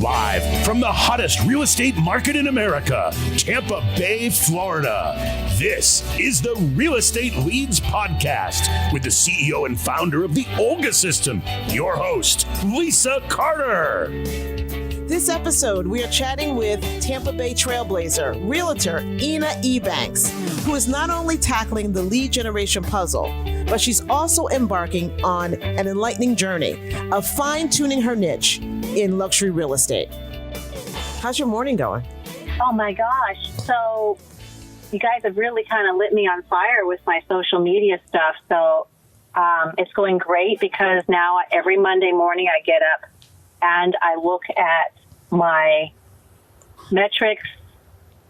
Live from the hottest real estate market in America, Tampa Bay, Florida. This is the Real Estate Leads Podcast with the CEO and founder of the OLGA System, your host, Lisa Carter. This episode, we are chatting with Tampa Bay trailblazer, realtor Ena Ebanks, who is not only tackling the lead generation puzzle, but she's also embarking on an enlightening journey of fine-tuning her niche in luxury real estate. How's your morning going? Oh my gosh. So you guys have really kind of lit me on fire with my social media stuff. So it's going great because now every Monday morning I get up and I look at my metrics.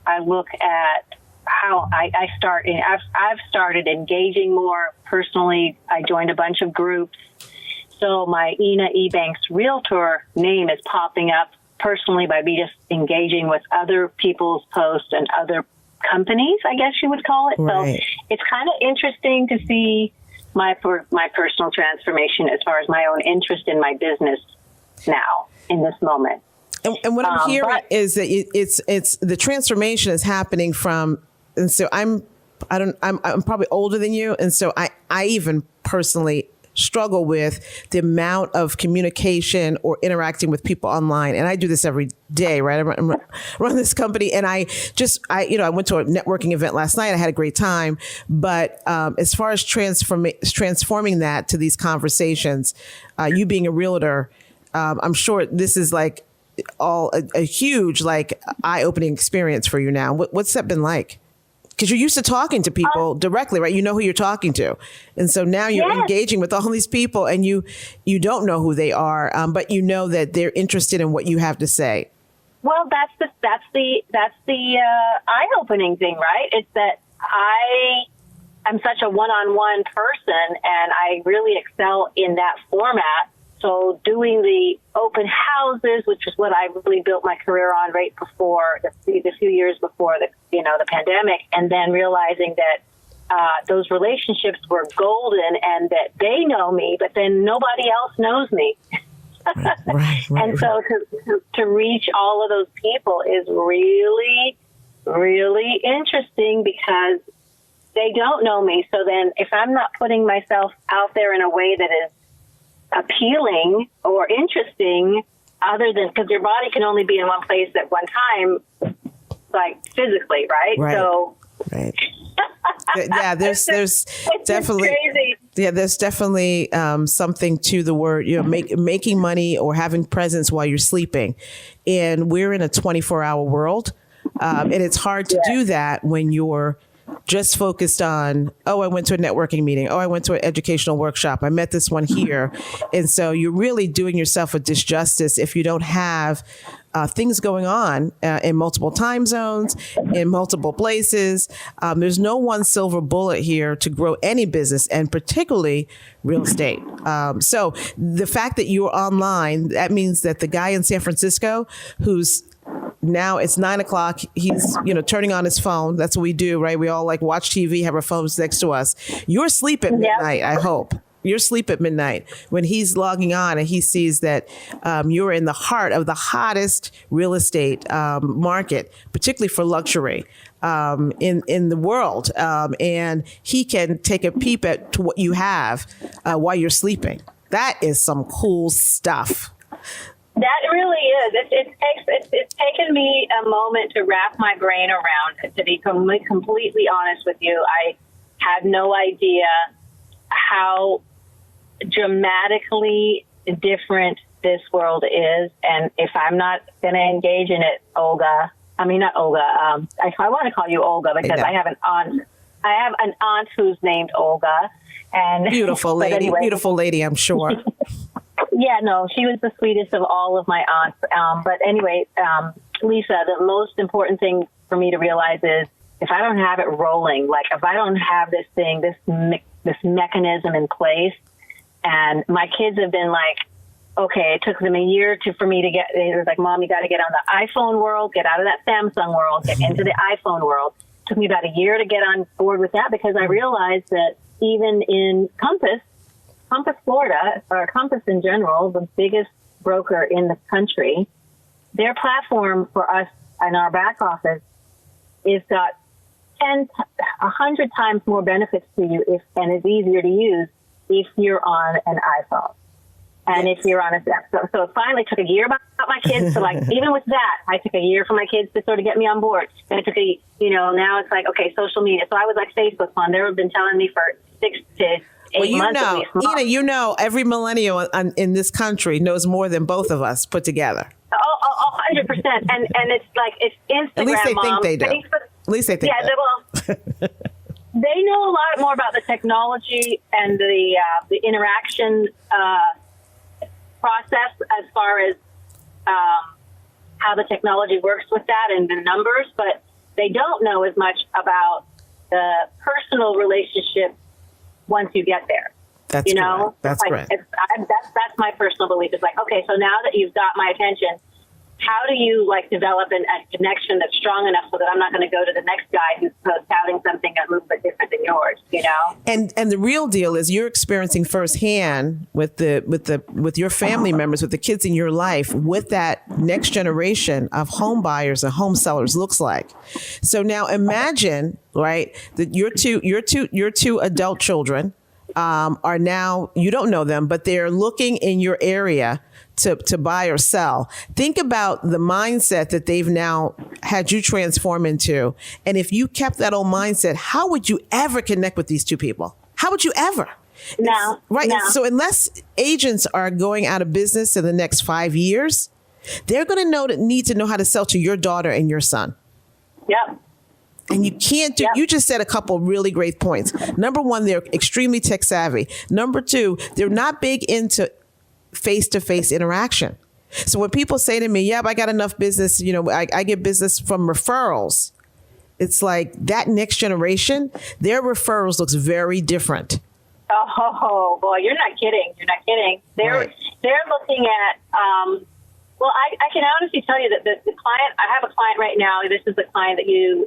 I look at how I start. I've started engaging more personally. I joined a bunch of groups. So my Ena Ebanks realtor name is popping up personally by me just engaging with other people's posts and other companies, I guess you would call it. Right. So it's kind of interesting to see my personal transformation as far as my own interest in my business now in this moment. And what I'm hearing is that it's the transformation is happening from, and so I'm probably older than you, and so I even personally struggle with the amount of communication or interacting with people online. And I do this every day, right? I run this company, and I went to a networking event last night. I had a great time. But as far as transforming that to these conversations, you being a realtor, I'm sure this is like all a huge, like, eye-opening experience for you now. What's that been like? Because you're used to talking to people directly, right? You know who you're talking to. And so now you're engaging with all these people, and you don't know who they are, but you know that they're interested in what you have to say. Well, that's the eye-opening thing, right? It's that I'm such a one-on-one person, and I really excel in that format. So doing the open houses, which is what I really built my career on right before the few years before the pandemic, and then realizing that those relationships were golden and that they know me, but then nobody else knows me. Right. And so to reach all of those people is really, really interesting because they don't know me. So then if I'm not putting myself out there in a way that is appealing or interesting, other than because your body can only be in one place at one time, like physically, right? So, right. Yeah, there's definitely crazy. Yeah, there's definitely something to the word, making money or having presence while you're sleeping, and we're in a 24-hour world, and it's hard to do that when you're just focused on, I went to a networking meeting. I went to an educational workshop. I met this one here. And so you're really doing yourself a disjustice if you don't have things going on in multiple time zones, in multiple places. There's no one silver bullet here to grow any business, and particularly real estate. So the fact that you're online, that means that the guy in San Francisco who's now it's 9:00. He's, turning on his phone. That's what we do, right? We all watch TV, have our phones next to us. You're asleep at midnight, I hope. You're asleep at midnight when he's logging on and he sees that you're in the heart of the hottest real estate market, particularly for luxury in the world. And he can take a peep at what you have while you're sleeping. That is some cool stuff. That really is. It's taken me a moment to wrap my brain around it, to be completely honest with you. I had no idea how dramatically different this world is. And if I'm not going to engage in it, I want to call you Olga because I have an aunt. I have an aunt who's named Olga. And beautiful lady, I'm sure. Yeah, no, she was the sweetest of all of my aunts. But anyway, Lisa, the most important thing for me to realize is if I don't have it rolling, like if I don't have this thing, this mechanism in place, and my kids have been like, okay, it took them a year for me to get, it was like, Mom, you got to get on the iPhone world, get out of that Samsung world, get into the iPhone world. It took me about a year to get on board with that because I realized that even in Compass, Florida, or Compass in general, the biggest broker in the country. Their platform for us in our back office is got 100 times more benefits to you and is easier to use if you're on an iPhone. And if you're on so it finally took a year about my kids to even with that, I took a year for my kids to sort of get me on board. And it took now it's like, okay, social media. So I was like Facebook fun. They've been telling me for 6 to 8 months at least. Ena, every millennial in this country knows more than both of us put together. 100%. And it's like, it's Instagram, At least they Mom. think they do. At least they think that. They know a lot more about the technology and the interaction process as far as how the technology works with that and the numbers, but they don't know as much about the personal relationship once you get there. That's correct. That's correct. That's my personal belief. It's like, okay, so now that you've got my attention, how do you develop a connection that's strong enough so that I'm not going to go to the next guy who's touting something a little bit different than yours, And the real deal is you're experiencing firsthand with your family members, with the kids in your life, what that next generation of home buyers and home sellers looks like. So now imagine, right, that your two adult children are now, you don't know them, but they're looking in your area to buy or sell. Think about the mindset that they've now had you transform into. And if you kept that old mindset, how would you ever connect with these two people? How would you ever? No. Right. No. So unless agents are going out of business in the next 5 years, they're going to need to know how to sell to your daughter and your son. Yep. And you can't do, you just said a couple really great points. Number one, they're extremely tech savvy. Number two, they're not big into face-to-face interaction. So when people say to me, yeah, but I got enough business, I get business from referrals. It's like that next generation, their referrals looks very different. Oh boy, you're not kidding. They're looking at, I can honestly tell you that the client, I have a client right now. This is the client that you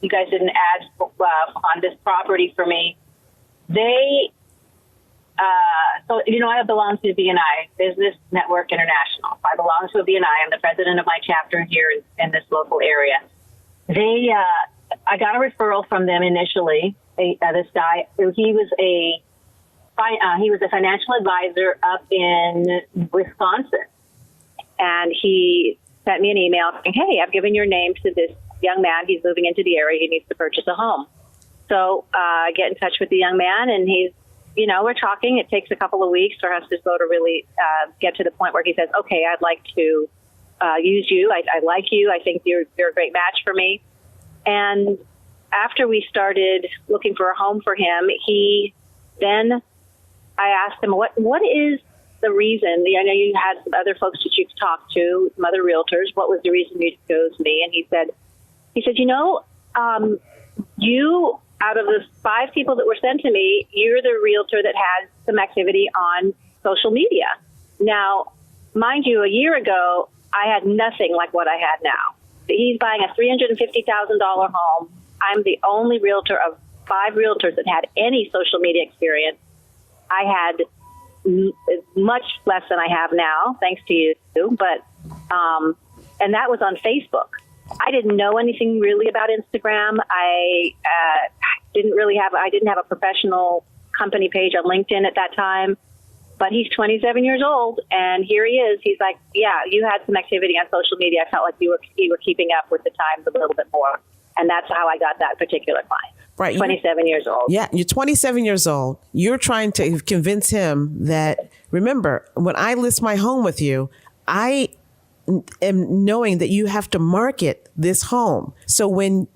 guys didn't add on this property for me. They, I belong to BNI, Business Network International. I belong to a BNI. I'm the president of my chapter here in this local area. I got a referral from them initially. This guy, he was a financial advisor up in Wisconsin. And he sent me an email saying, hey, I've given your name to this young man. He's moving into the area. He needs to purchase a home. So I get in touch with the young man, and he's, we're talking. It takes a couple of weeks for us to go to really get to the point where he says, okay, I'd like to use you. I like you. I think you're a great match for me. And after we started looking for a home for him, I asked him, what is the reason? I know you had some other folks that you've talked to, some other realtors. What was the reason you chose me? And he said, you, out of the 5 people that were sent to me, you're the realtor that had some activity on social media. Now, mind you, a year ago, I had nothing like what I had now. He's buying a $350,000 home. I'm the only realtor of 5 realtors that had any social media experience. I had much less than I have now, thanks to you. But, and that was on Facebook. I didn't know anything really about Instagram. I didn't have a professional company page on LinkedIn at that time. But he's 27 years old, and here he is. He's like, yeah, you had some activity on social media. I felt like you were keeping up with the times a little bit more. And that's how I got that particular client. Right. 27 years old. Yeah, you're 27 years old. You're trying to convince him that, remember, when I list my home with you, I am knowing that you have to market this home. So when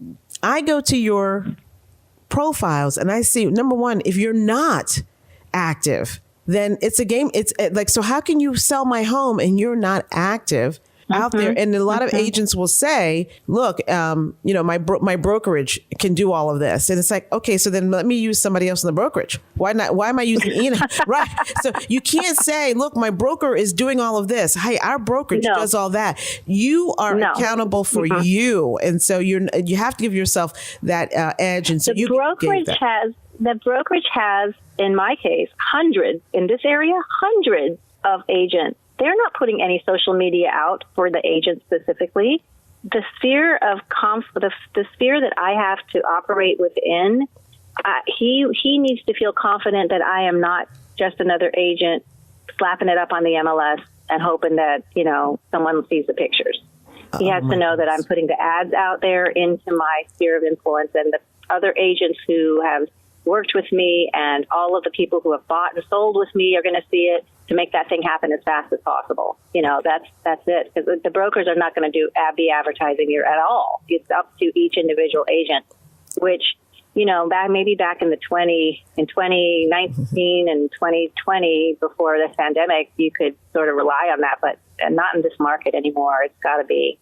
I go to your profiles and I see, number one, if you're not active, then it's a game. It's like, so how can you sell my home and you're not active out there? And a lot of agents will say, look, my brokerage can do all of this. And it's like, okay, so then let me use somebody else in the brokerage. Why not? Why am I using Ena? Right. So you can't say, look, my broker is doing all of this. Hey, our brokerage does all that. You are accountable for you. And so you have to give yourself that edge. And so the brokerage has, in my case, hundreds of agents they're not putting any social media out for the agent specifically. The sphere of the sphere that I have to operate within, he needs to feel confident that I am not just another agent slapping it up on the MLS and hoping that, someone sees the pictures. He has to know that I'm putting the ads out there into my sphere of influence, and the other agents who have worked with me and all of the people who have bought and sold with me are going to see it to make that thing happen as fast as possible. That's it. Because the brokers are not going to be advertising here at all. It's up to each individual agent, which, back in 2019 and 2020 before this pandemic, you could sort of rely on that, but not in this market anymore. It's got to be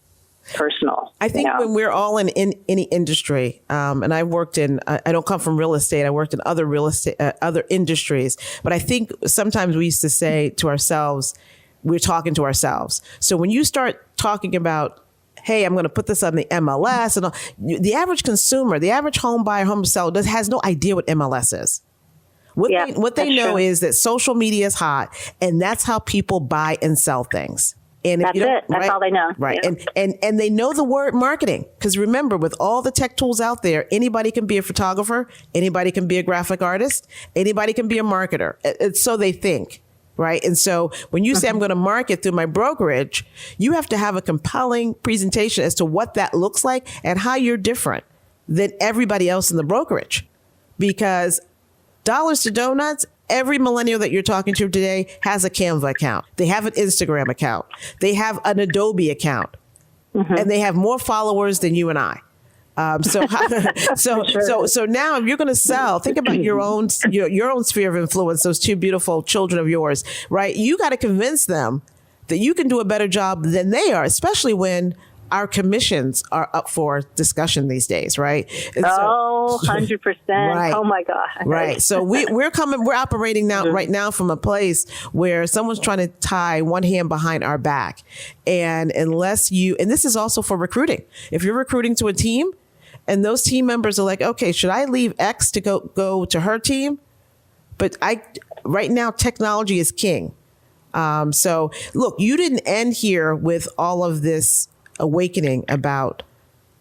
personal. I think when we're all in any industry, and I worked in, I don't come from real estate. I worked in other real estate, other industries. But I think sometimes we used to say to ourselves, we're talking to ourselves. So when you start talking about, hey, I'm going to put this on the MLS, and all, the average consumer, the average home buyer, home seller has no idea what MLS is. What they know is that social media is hot, and that's how people buy and sell things. And that's it. That's all they know. Right. Yeah. And they know the word marketing. Because remember, with all the tech tools out there, anybody can be a photographer. Anybody can be a graphic artist. Anybody can be a marketer. So they think. Right. And so when you say I'm going to market through my brokerage, you have to have a compelling presentation as to what that looks like and how you're different than everybody else in the brokerage. Because dollars to donuts, every millennial that you're talking to today has a Canva account. They have an Instagram account. They have an Adobe account. And they have more followers than you and I. So now if you're going to sell, think about your own sphere of influence, those two beautiful children of yours, right? You got to convince them that you can do a better job than they are, especially when our commissions are up for discussion these days, right? And 100%. Right. Oh my God. Right. So we're operating now right now from a place where someone's trying to tie one hand behind our back. And and this is also for recruiting. If you're recruiting to a team and those team members are like, okay, should I leave X to go to her team? But right now, technology is king. So look, you didn't end here with all of this awakening about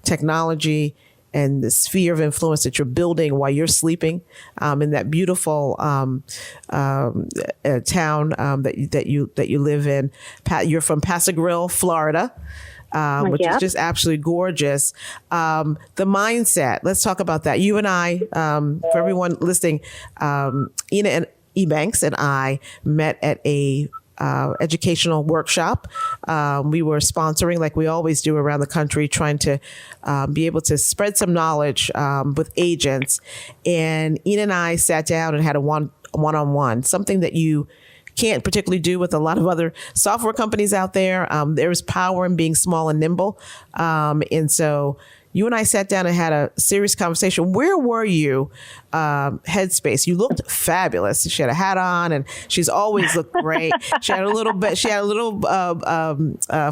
technology and the sphere of influence that you're building while you're sleeping in that beautiful town that you live in. You're from Paso Grill, Florida, which is just absolutely gorgeous. The mindset. Let's talk about that. You and I, for everyone listening, Ena Ebanks and I met at a educational workshop. We were sponsoring, like we always do around the country, trying to be able to spread some knowledge with agents. And Ena and I sat down and had a one-on-one, something that you can't particularly do with a lot of other software companies out there. There's power in being small and nimble. And so you and I sat down and had a serious conversation. Where were you, headspace? You looked fabulous. She had a hat on, and she's always looked great. She had a little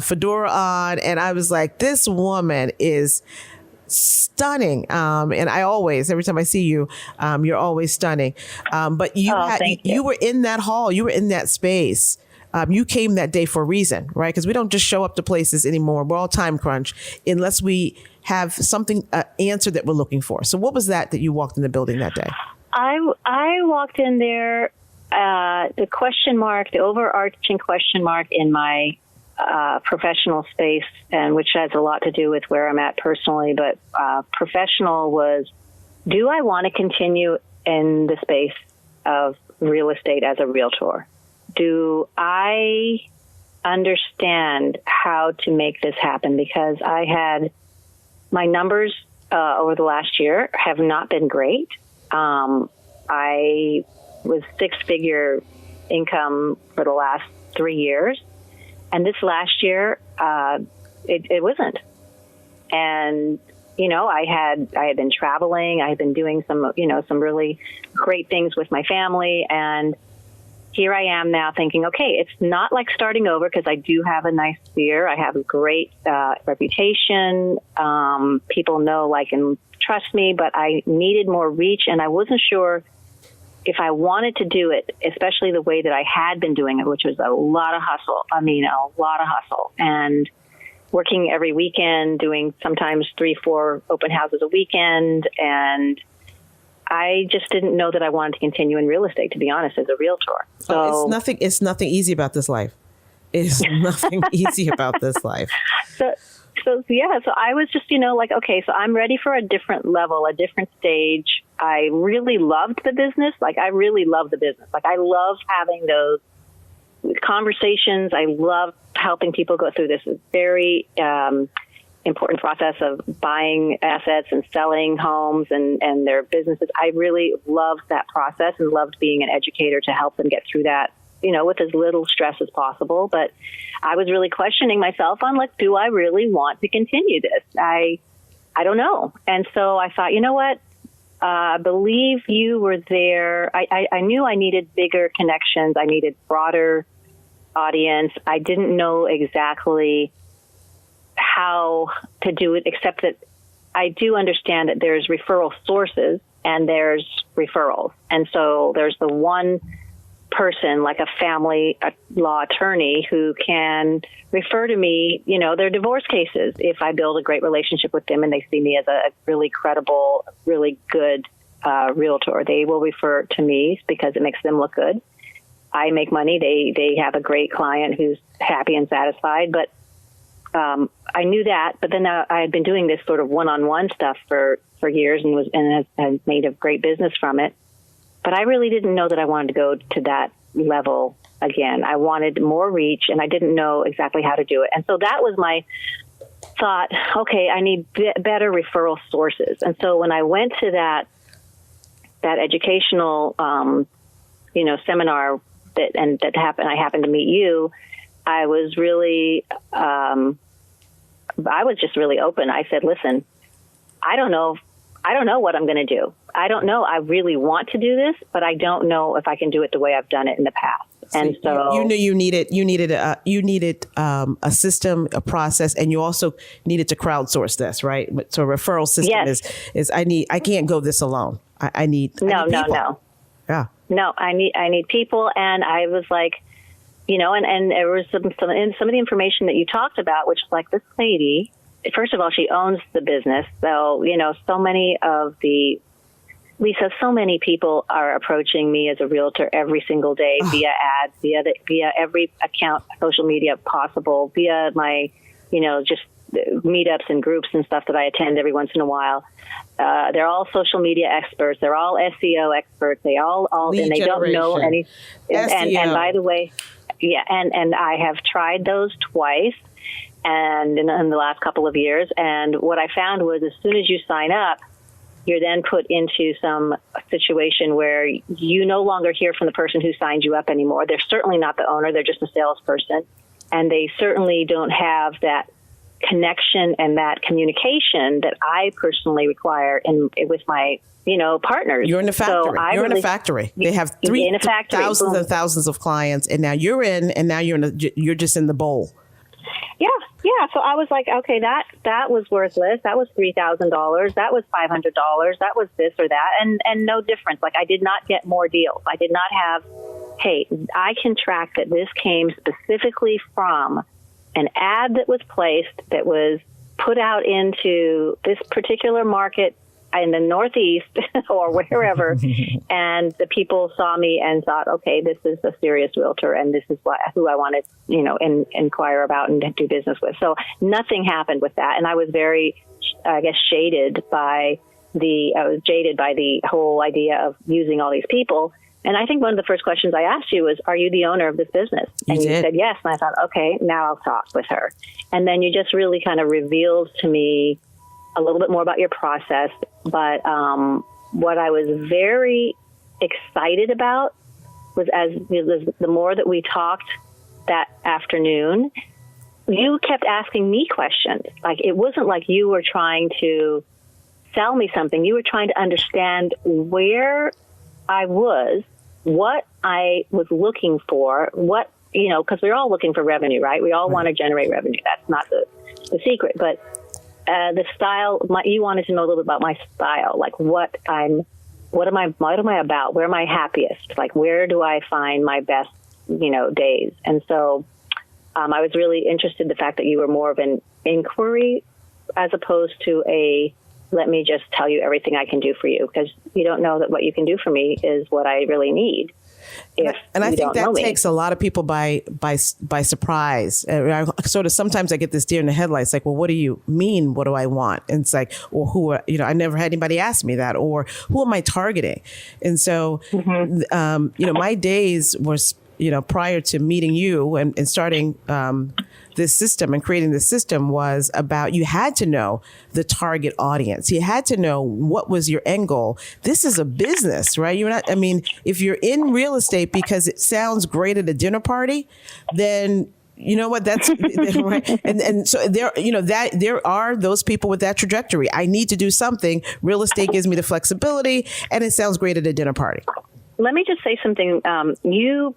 fedora on, and I was like, this woman is stunning. And every time I see you, you're always stunning. But you were in that hall. You were in that space. You came that day for a reason, right? Because we don't just show up to places anymore. We're all time crunch unless we have something, answer that we're looking for. So what was that you walked in the building that day? I walked in there, the overarching question mark in my professional space, and which has a lot to do with where I'm at personally, but professional was, do I want to continue in the space of real estate as a realtor? Do I understand how to make this happen? Because my numbers over the last year have not been great. I was six-figure income for the last 3 years. And this last year, it wasn't. And, I had been traveling. I had been doing some really great things with my family. And here I am now thinking, okay, it's not like starting over because I do have a nice sphere. I have a great reputation. People know, like, and trust me, but I needed more reach, and I wasn't sure if I wanted to do it, especially the way that I had been doing it, which was a lot of hustle. I mean, a lot of hustle, and working every weekend, doing sometimes 3-4 open houses a weekend. And I just didn't know that I wanted to continue in real estate, to be honest, as a realtor. So it's nothing easy about this life. It's nothing easy about this life. So I was just, like, okay, so I'm ready for a different level, a different stage. I really loved the business. Like, I really love the business. Like, I love having those conversations. I love helping people go through this very important process of buying assets and selling homes and their businesses. I really loved that process and loved being an educator to help them get through that, with as little stress as possible. But I was really questioning myself on, like, do I really want to continue this? I don't know. And so I thought, you know what? I believe you were there. I knew I needed bigger connections. I needed broader audience. I didn't know exactly how to do it, except that I do understand that there's referral sources and there's referrals. And so there's the one person, like a family law attorney, who can refer to me, their divorce cases. If I build a great relationship with them and they see me as a really credible, really good realtor, they will refer to me because it makes them look good. I make money. They have a great client who's happy and satisfied. But I knew that. But then I had been doing this sort of one-on-one stuff for years and has made a great business from it. But I really didn't know that I wanted to go to that level again. I wanted more reach, and I didn't know exactly how to do it. And so that was my thought, okay, I need better referral sources. And so when I went to that educational, seminar that happened, I happened to meet you, I was really, I was just really open. I said, listen, I don't know what I'm going to do. I don't know. I really want to do this, but I don't know if I can do it the way I've done it in the past. And so you knew you needed a system, a process, and you also needed to crowdsource this, right? So a referral system is I can't go this alone. I need people. No. Yeah. No, I need people. And I was like, and there was some of the information that you talked about, which, like, this lady, first of all, she owns the business. So, so many people are approaching me as a realtor every single day via ads, via every account, social media possible, via my, just meetups and groups and stuff that I attend every once in a while. They're all social media experts. They're all SEO experts. They all and they don't know any. And by the way, and I have tried those twice, and in the last couple of years. And what I found was, as soon as you sign up, you're then put into some situation where you no longer hear from the person who signed you up anymore. They're certainly not the owner. They're just a salesperson. And they certainly don't have that connection and that communication that I personally require with my, partners. You're in a factory. So you're in a factory. They have thousands and thousands of clients, and now you're in, and now you're just in the bowl. Yeah. So I was like, okay, that was worthless. That was $3,000. That was $500. That was this or that. And no difference. Like, I did not get more deals. I did not have, hey, I can track that this came specifically from an ad that was placed, that was put out into this particular market in the Northeast or wherever, and the people saw me and thought, okay, this is a serious realtor, and this is who I want to, inquire about and do business with. So nothing happened with that, and I was very, jaded by the whole idea of using all these people. And I think one of the first questions I asked you was, are you the owner of this business? And you said yes. And I thought, okay, now I'll talk with her. And then you just really kind of revealed to me a little bit more about your process. But what I was very excited about was, the more that we talked that afternoon, you kept asking me questions. Like, it wasn't like you were trying to sell me something. You were trying to understand where I was, what I was looking for, because we're all looking for revenue, right? We all want to generate revenue. That's not the secret. But the style, you wanted to know a little bit about my style, like what I'm what am I about? Where am I happiest? Like, where do I find my best, days? And so I was really interested in the fact that you were more of an inquiry as opposed to let me just tell you everything I can do for you, because you don't know that what you can do for me is what I really need. And I think that takes a lot of people by surprise. Sometimes I get this deer in the headlights, like, well, what do you mean? What do I want? And it's like, or I never had anybody ask me that, or who am I targeting? And so, my days was, prior to meeting you and starting this system and creating this system was about, you had to know the target audience. You had to know what was your end goal. This is a business, right? If you're in real estate because it sounds great at a dinner party, then you know what, that's right. And so there are those people with that trajectory. I need to do something. Real estate gives me the flexibility and it sounds great at a dinner party. Let me just say something. You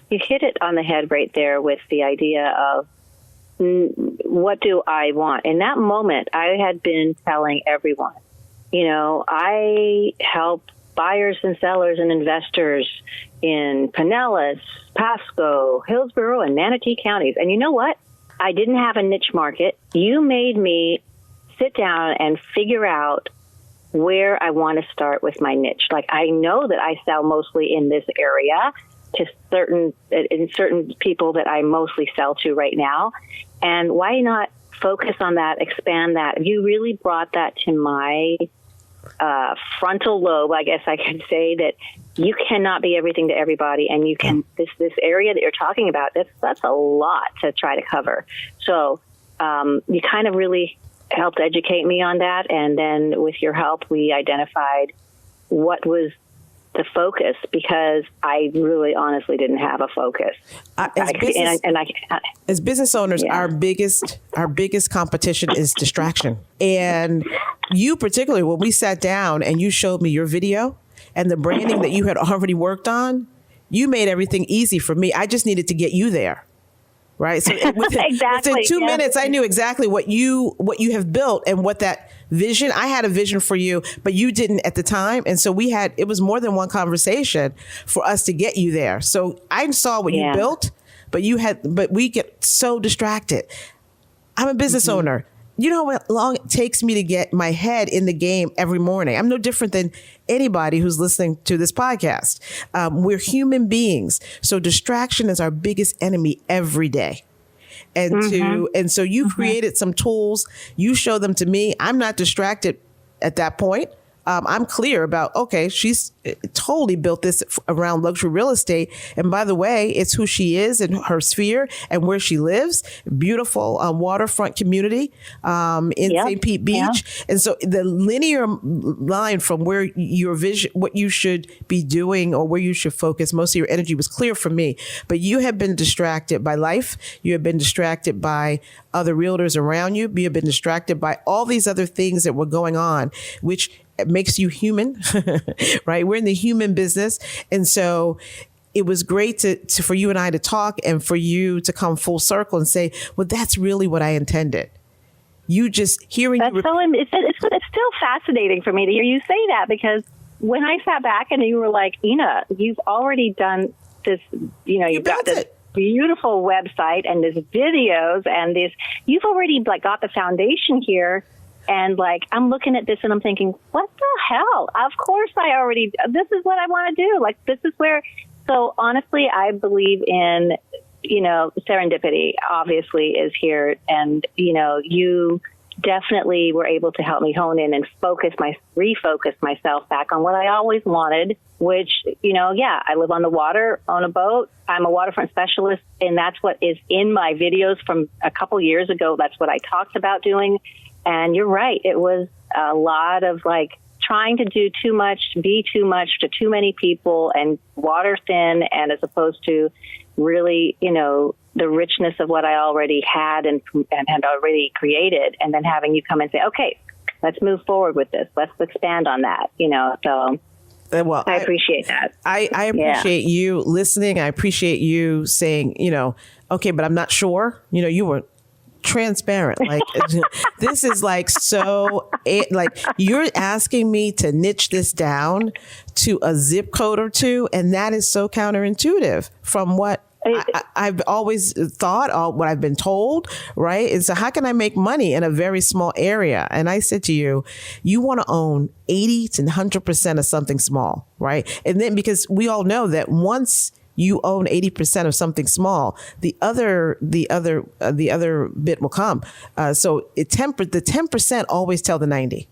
hit it on the head right there with the idea of what do I want? In that moment, I had been telling everyone, I help buyers and sellers and investors in Pinellas, Pasco, Hillsborough, and Manatee counties. And you know what? I didn't have a niche market. You made me sit down and figure out where I want to start with my niche. Like, I know that I sell mostly in this area to certain people that I mostly sell to right now. And why not focus on that, expand that? You really brought that to my frontal lobe, I guess I could say, that you cannot be everything to everybody. And you can, this area that you're talking about, that's a lot to try to cover. So you kind of really helped educate me on that. And then with your help, we identified what was the focus, because I really honestly didn't have a focus. As business owners, our biggest competition is distraction. And you particularly, when we sat down and you showed me your video and the branding that you had already worked on, you made everything easy for me. I just needed to get you there. Right. So within 2 minutes, I knew exactly what you have built and what that vision. I had a vision for you, but you didn't at the time. And so it was more than one conversation for us to get you there. So I saw what you built, but we get so distracted. I'm a business owner. You know how long it takes me to get my head in the game every morning. I'm no different than anybody who's listening to this podcast. We're human beings. So distraction is our biggest enemy every day. And so you created some tools. You show them to me. I'm not distracted at that point. I'm clear about, okay, she's totally built this around luxury real estate. And by the way, it's who she is and her sphere and where she lives. Beautiful waterfront community in St. Pete Beach. Yeah. And so the linear line from where your vision, what you should be doing or where you should focus, most of your energy was clear for me. But you have been distracted by life. You have been distracted by other realtors around you. You have been distracted by all these other things that were going on, which makes you human, right? We're in the human business. And so it was great for you and I to talk and for you to come full circle and say, well, that's really what I intended. You just hearing. It's still fascinating for me to hear you say that, because when I sat back and you were like, Ena, you've already done this, you've got this beautiful website and this videos and this, you've already got the foundation here. And I'm looking at this and I'm thinking, what the hell? Of course this is what I want to do. This is where, so honestly, I believe in, serendipity obviously is here. And, you definitely were able to help me hone in and refocus myself back on what I always wanted, which, I live on the water, on a boat. I'm a waterfront specialist, and that's what is in my videos from a couple years ago. That's what I talked about doing. And you're right. It was a lot of trying to do too much, be too much to too many people and water thin. And as opposed to really, the richness of what I already had and had already created. And then having you come and say, okay, let's move forward with this. Let's expand on that, so. Well, I appreciate that. I appreciate you listening. I appreciate you saying, okay, but I'm not sure. You were transparent. Like this is like like you're asking me to niche this down to a zip code or two, and that is so counterintuitive from what I've always thought, what I've been told, right? And so how can I make money in a very small area? And I said to you, you want to own 80 to 100% of something small, right? And then because we all know that once you own 80% of something small, the other bit will come. So the 10% always tell the 90.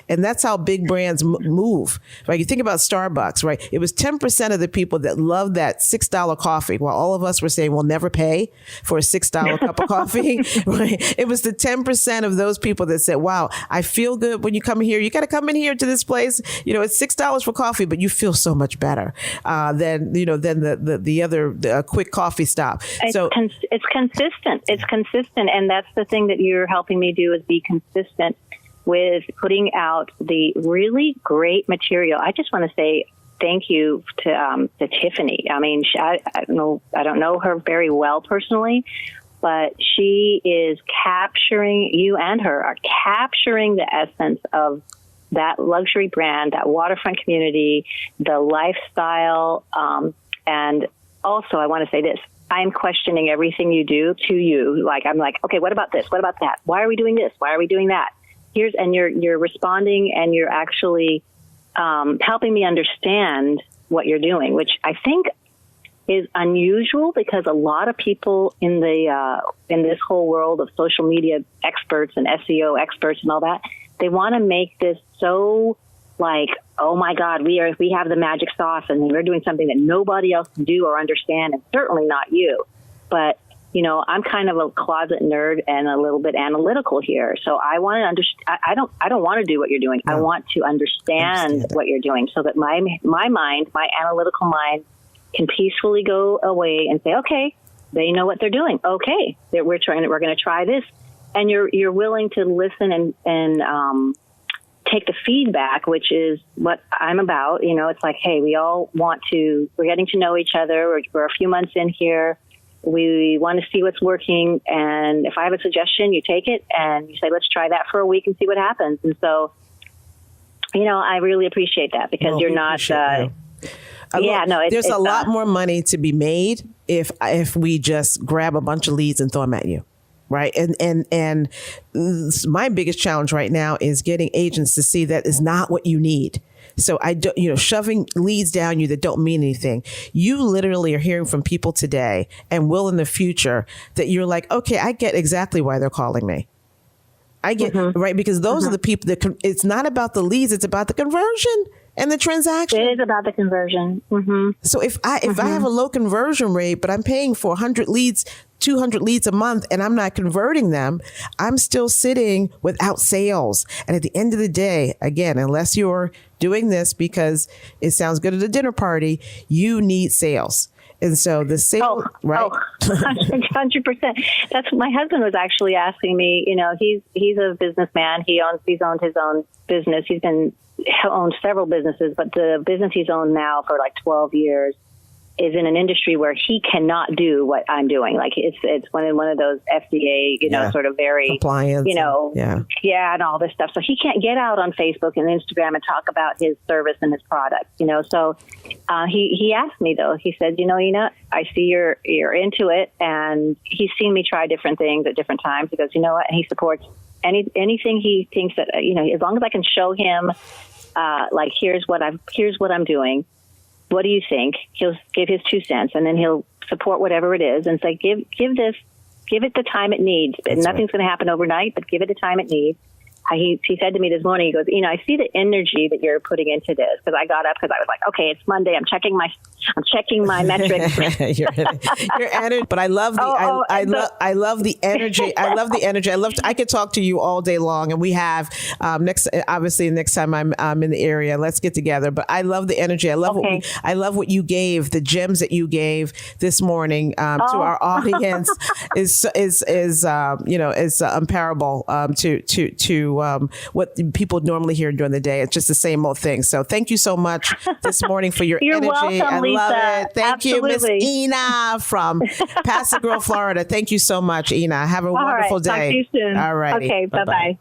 And that's how big brands move, right? You think about Starbucks, right? It was 10% of the people that loved that $6 coffee, while all of us were saying we'll never pay for a $6 cup of coffee, right? It was the 10% of those people that said, wow, I feel good when you come here. You got to come in here to this place. It's $6 for coffee, but you feel so much better than the other quick coffee stop. It's consistent. It's consistent. And that's the thing that you're helping me do is be consistent with putting out the really great material. I just want to say thank you to Tiffany. I mean, I don't know her very well personally, but she is capturing, you and her are capturing the essence of that luxury brand, that waterfront community, the lifestyle. And also, I want to say this. I'm questioning everything you do to you. I'm like, okay, what about this? What about that? Why are we doing this? Why are we doing that? You're responding and you're actually helping me understand what you're doing, which I think is unusual because a lot of people in this whole world of social media experts and SEO experts and all that, they want to make this so like, oh my God, we have the magic sauce and we're doing something that nobody else can do or understand, and certainly not you. But I'm kind of a closet nerd and a little bit analytical here. So I want to understand. I don't want to do what you're doing. No. I want to understand what you're doing so that my mind, my analytical mind, can peacefully go away and say, okay, they know what they're doing. Okay, we're going to try this, and you're willing to listen and take the feedback, which is what I'm about. It's like, hey, we're getting to know each other. We're a few months in here. We want to see what's working. And if I have a suggestion, you take it and you say, let's try that for a week and see what happens. And so, I really appreciate that because you're not, there's a lot more money to be made if we just grab a bunch of leads and throw them at you. Right. And my biggest challenge right now is getting agents to see that is not what you need. So shoving leads down you that don't mean anything. You literally are hearing from people today and will in the future that you're like, okay, I get exactly why they're calling me. I get right. Because those are the people that it's not about the leads. It's about the conversion and the transaction. It is about the conversion. Mm-hmm. So if I have a low conversion rate, but I'm paying for 100 leads, 200 leads a month, and I'm not converting them, I'm still sitting without sales. And at the end of the day, again, unless you're doing this because it sounds good at a dinner party, you need sales. And so the sale, right? 100%. That's my husband was actually asking me, he's a businessman. He's owned his own business. He's owned several businesses, but the business he's owned now for like 12 years is in an industry where he cannot do what I'm doing. Like it's one of those FDA, sort of very compliance, and all this stuff. So he can't get out on Facebook and Instagram and talk about his service and his product, So he asked me though. He said, Ena, I see you're into it, and he's seen me try different things at different times. He goes, you know what? And he supports anything he thinks that as long as I can show him, here's what I'm doing. What do you think? He'll give his 2 cents, and then he'll support whatever it is and say, give it the time it needs. Nothing's going to happen overnight, but give it the time it needs. He said to me this morning, he goes, I see the energy that you're putting into this, because I got up because I was like, okay, it's Monday. I'm checking my metrics. Your energy, but I love the I love the energy. I love the energy. I could talk to you all day long, and we have next time I'm in the area, let's get together. But I love the energy. I love what you gave, the gems that you gave this morning to our audience is unparable to to what people normally hear during the day. It's just the same old thing. So thank you so much this morning for your You're energy. welcome, I Lisa. love it. Thank you, Miss Absolutely. Ena from Paso Grove, Florida. Thank you so much, Ena. Have a wonderful All right. day. Talk to you soon. All right. Okay. Bye-bye.